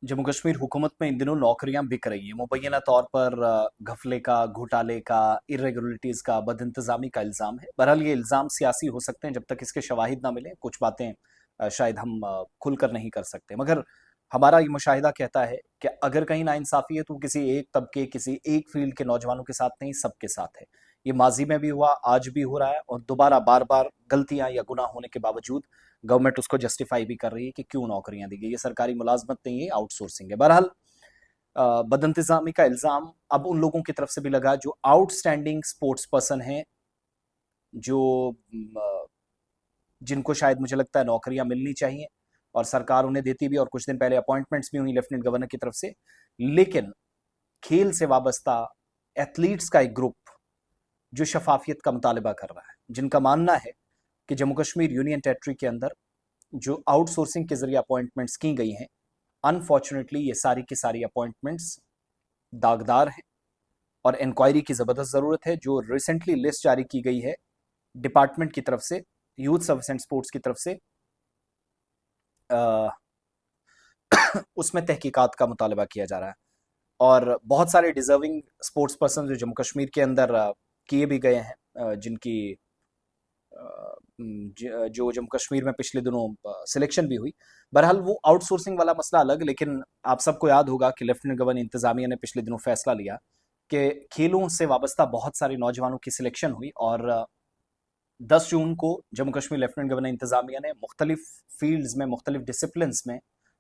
जम्मू कश्मीर हुकूमत में इन दिनों नौकरियां बिक रही हैं मुबैना तौर पर घपले का, घोटाले का, इरेगुलरिटीज का, बदइंतजामी का इल्जाम है। बहरहाल ये इल्जाम सियासी हो सकते हैं, जब तक इसके शवाहिद ना मिले कुछ बातें शायद हम खुलकर नहीं कर सकते। मगर हमारा ये मुशाहिदा कहता है कि अगर कहीं नाइंसाफी है तो किसी एक तबके, किसी एक फील्ड के नौजवानों के साथ नहीं, सबके साथ है। ये माजी में भी हुआ, आज भी हो रहा है, और दोबारा बार बार गलतियां या गुनाह होने के बावजूद गवर्नमेंट उसको जस्टिफाई भी कर रही है कि क्यों नौकरियां दी गई। ये सरकारी मुलाजमत नहीं है, आउटसोर्सिंग है। बहरहाल बदइंतजामी का इल्जाम अब उन लोगों की तरफ से भी लगा जो आउटस्टैंडिंग स्पोर्ट्स पर्सन हैं, जो जिनको शायद मुझे लगता है नौकरियां मिलनी चाहिए और सरकार उन्हें देती भी, और कुछ दिन पहले अपॉइंटमेंट्स भी हुई लेफ्टिनेंट गवर्नर की तरफ से। लेकिन खेल से वाबस्ता एथलीट्स का एक ग्रुप जो शफाफियत का मुतालबा कर रहा है, जिनका मानना है कि जम्मू कश्मीर यूनियन टेरिटरी के अंदर जो आउटसोर्सिंग के जरिए अपॉइंटमेंट्स की गई हैं, अनफॉर्चुनेटली ये सारी की सारी अपॉइंटमेंट्स दागदार हैं और इंक्वायरी की ज़बरदस्त ज़रूरत है। जो रिसेंटली लिस्ट जारी की गई है डिपार्टमेंट की तरफ से, यूथ सर्विस एंड स्पोर्ट्स की तरफ से, अ, उसमें तहकीकात का मुतालबा किया जा रहा है। और बहुत सारे डिजर्विंग स्पोर्ट्स पर्सन जो जम्मू कश्मीर के अंदर किए भी गए हैं, जिनकी जो जम्मू कश्मीर में पिछले दिनों सिलेक्शन भी हुई। बहरहाल वो आउटसोर्सिंग वाला मसला अलग, लेकिन आप सबको याद होगा कि लेफ्टिनेंट गवर्नर इंतजामिया ने पिछले दिनों फैसला लिया कि खेलों से वाबस्ता बहुत सारे नौजवानों की सिलेक्शन हुई, और 10 जून को जम्मू कश्मीर लेफ्टिनेंट गवर्नर इंतजामिया ने मुख्तलिफ फील्ड्स में, मुख्तलिफ डिसिप्लिन्स में,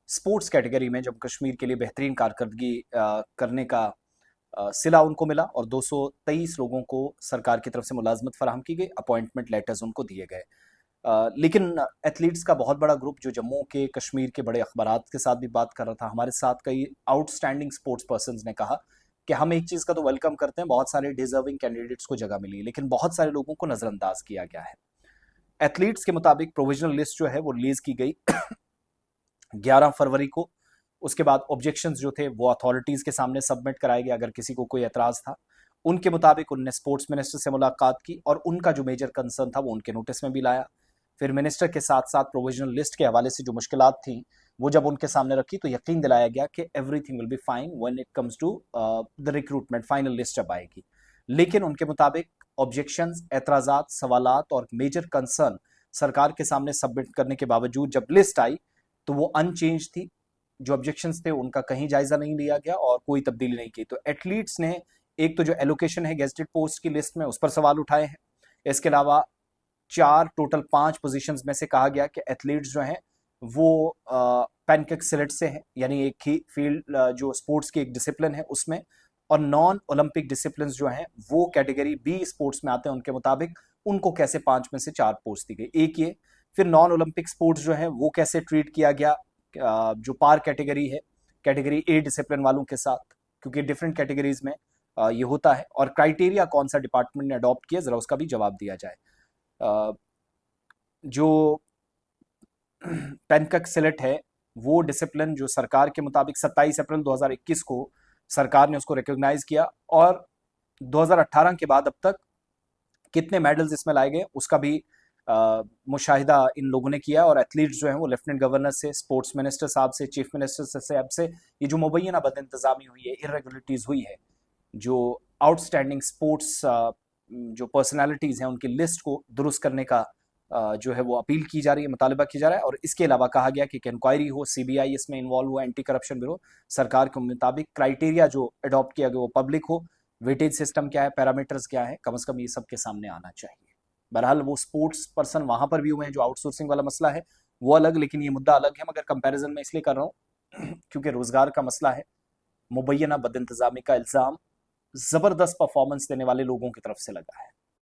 स्पोर्ट्स कैटेगरी में जम्मू कश्मीर के लिए बेहतरीन कारकर्दगी करने का सिला उनको मिला, और 223 लोगों को सरकार की तरफ से मुलाजमत फराहम की गई, अपॉइंटमेंट लेटर्स उनको दिए गए। लेकिन एथलीट्स का बहुत बड़ा ग्रुप जो जम्मू के, कश्मीर के बड़े अखबारात के साथ भी बात कर रहा था, हमारे साथ कई आउटस्टैंडिंग स्पोर्ट्स पर्सन ने कहा कि हम एक चीज़ का तो वेलकम करते हैं, बहुत सारे डिजर्विंग कैंडिडेट्स को जगह मिली, लेकिन बहुत सारे लोगों को नज़रअंदाज किया गया है। एथलीट्स के मुताबिक प्रोविजनल लिस्ट जो है वो रिलीज की गई 11 फरवरी को। उसके बाद ऑब्जेक्शंस जो थे वो अथॉरिटीज के सामने सबमिट कराए गए, अगर किसी को कोई एतराज था। उनके मुताबिक उनने स्पोर्ट्स मिनिस्टर से मुलाकात की और उनका जो मेजर कंसर्न था वो उनके नोटिस में भी लाया। फिर मिनिस्टर के साथ साथ प्रोविजनल लिस्ट के हवाले से जो मुश्किलात थी वो जब उनके सामने रखी तो यकीन दिलाया गया कि everything will be fine when it comes to the recruitment, final list जब आएगी। लेकिन उनके मुताबिक ऑब्जेक्शंस, एतराजात, सवालात और मेजर कंसर्न सरकार के सामने सबमिट करने के बावजूद जब लिस्ट आई तो वो अनचेंज थी। जो ऑब्जेक्शंस थे उनका कहीं जायजा नहीं लिया गया और कोई तब्दीली नहीं की। तो एथलीट्स ने एक तो जो एलोकेशन है गेजेटेड पोस्ट की लिस्ट में, उस पर सवाल उठाए हैं। इसके अलावा चार, टोटल 5 पोजीशंस में से कहा गया कि एथलीट्स जो हैं वो पैनकेक सिलेट से हैं, यानी एक ही फील्ड जो स्पोर्ट्स की एक डिसिप्लिन है उसमें, और नॉन ओलंपिक डिसिप्लिन जो हैं वो कैटेगरी बी स्पोर्ट्स में आते हैं। उनके मुताबिक उनको कैसे 5 में से 4 पोस्ट दी गई, एक ये। फिर नॉन ओलंपिक स्पोर्ट्स जो है वो कैसे ट्रीट किया गया, जो पार कैटेगरी है, कैटेगरी ए डिसिप्लिन वालों के साथ, क्योंकि डिफरेंट कैटेगरीज में ये होता है। और क्राइटेरिया कौन सा डिपार्टमेंट ने अडॉप्ट किया, जरा उसका भी जवाब दिया जाए। जो पेनकक सिलेट है वो डिसिप्लिन जो सरकार के मुताबिक 27 अप्रैल 2021 को सरकार ने उसको रिकॉग्नाइज किया, और 2018 के बाद अब तक कितने मेडल्स इसमें लाए गए उसका भी मुशाहिदा इन लोगों ने किया। और एथलीट्स जो हैं वो लेफ्टिनेंट गवर्नर से, स्पोर्ट्स मिनिस्टर साहब से, चीफ मिनिस्टर साहब से ये जो मुबैना बद इंतजामी हुई है, इरेगुलरिटीज हुई है, जो आउटस्टैंडिंग स्पोर्ट्स जो पर्सनालिटीज हैं उनकी लिस्ट को दुरुस्त करने का जो है वो अपील की जा रही है, मुतालबा किया जा रहा है। और इसके अलावा कहा गया कि इंक्वायरी हो, सीबीआई इसमें इन्वॉल्व हुआ, एंटी करप्शन ब्यूरो, सरकार के मुताबिक क्राइटेरिया जो अडॉप्ट किया गया वो पब्लिक हो, वेटेज सिस्टम क्या है, पैरामीटर्स क्या है, कम से कम ये सबके सामने आना चाहिए। बहरहाल वो स्पोर्ट्स पर्सन वहां पर भी हुए हैं, जो आउटसोर्सिंग वाला मसला है वो अलग, लेकिन ये मुद्दा अलग है। मगर कंपैरिजन में इसलिए कर रहा हूँ क्योंकि रोजगार का मसला है, मुबैना बद इंतजामी का इल्जाम जबरदस्त परफॉर्मेंस देने वाले लोगों की तरफ से लगा है।